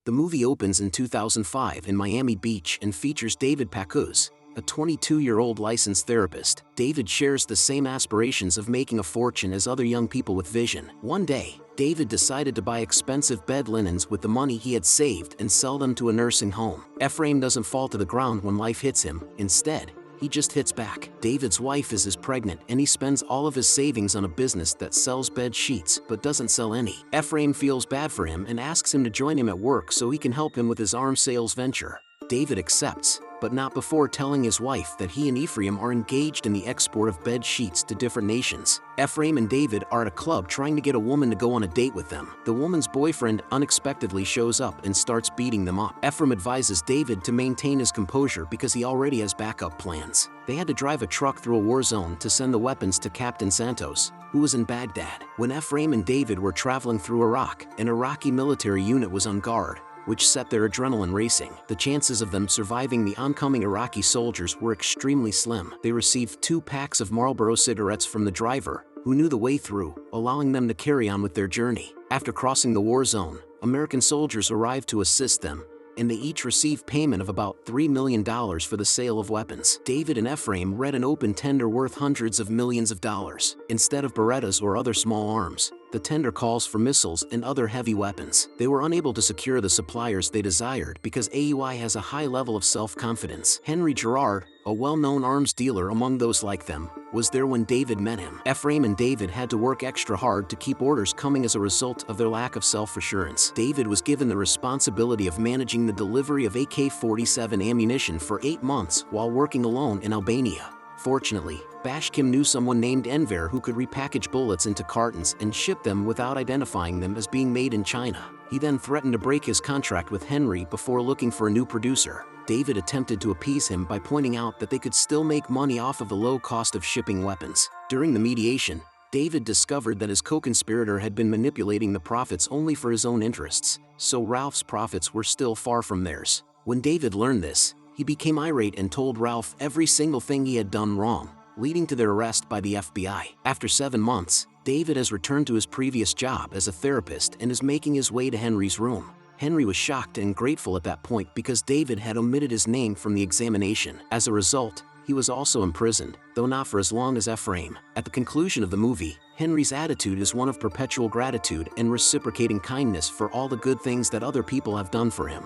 The movie opens in 2005 in Miami Beach and features David Pacuz, a 22-year-old licensed therapist. David shares the same aspirations of making a fortune as other young people with vision. One day, David decided to buy expensive bed linens with the money he had saved and sell them to a nursing home. Ephraim doesn't fall to the ground when life hits him. Instead, he just hits back. David's wife is pregnant and he spends all of his savings on a business that sells bed sheets but doesn't sell any. Ephraim feels bad for him and asks him to join him at work so he can help him with his arms sales venture. David accepts, but not before telling his wife that he and Ephraim are engaged in the export of bed sheets to different nations. Ephraim and David are at a club trying to get a woman to go on a date with them. The woman's boyfriend unexpectedly shows up and starts beating them up. Ephraim advises David to maintain his composure because he already has backup plans. They had to drive a truck through a war zone to send the weapons to Captain Santos, who was in Baghdad. When Ephraim and David were traveling through Iraq, an Iraqi military unit was on guard, which set their adrenaline racing. The chances of them surviving the oncoming Iraqi soldiers were extremely slim. They received 2 packs of Marlboro cigarettes from the driver, who knew the way through, allowing them to carry on with their journey. After crossing the war zone, American soldiers arrived to assist them, and they each received payment of about $3 million for the sale of weapons. David and Ephraim read an open tender worth hundreds of millions of dollars. Instead of Berettas or other small arms, the tender calls for missiles and other heavy weapons. They were unable to secure the suppliers they desired because AUI has a high level of self-confidence. Henry Gerard, a well-known arms dealer among those like them, was there when David met him. Ephraim and David had to work extra hard to keep orders coming as a result of their lack of self-assurance. David was given the responsibility of managing the delivery of AK-47 ammunition for 8 months while working alone in Albania. Fortunately, Bashkim knew someone named Enver who could repackage bullets into cartons and ship them without identifying them as being made in China. He then threatened to break his contract with Henry before looking for a new producer. David attempted to appease him by pointing out that they could still make money off of the low cost of shipping weapons. During the mediation, David discovered that his co-conspirator had been manipulating the profits only for his own interests, so Ralph's profits were still far from theirs. When David learned this, he became irate and told Ralph every single thing he had done wrong, leading to their arrest by the FBI. After 7 months, David has returned to his previous job as a therapist and is making his way to Henry's room. Henry was shocked and grateful at that point because David had omitted his name from the examination. As a result, he was also imprisoned, though not for as long as Ephraim. At the conclusion of the movie, Henry's attitude is one of perpetual gratitude and reciprocating kindness for all the good things that other people have done for him.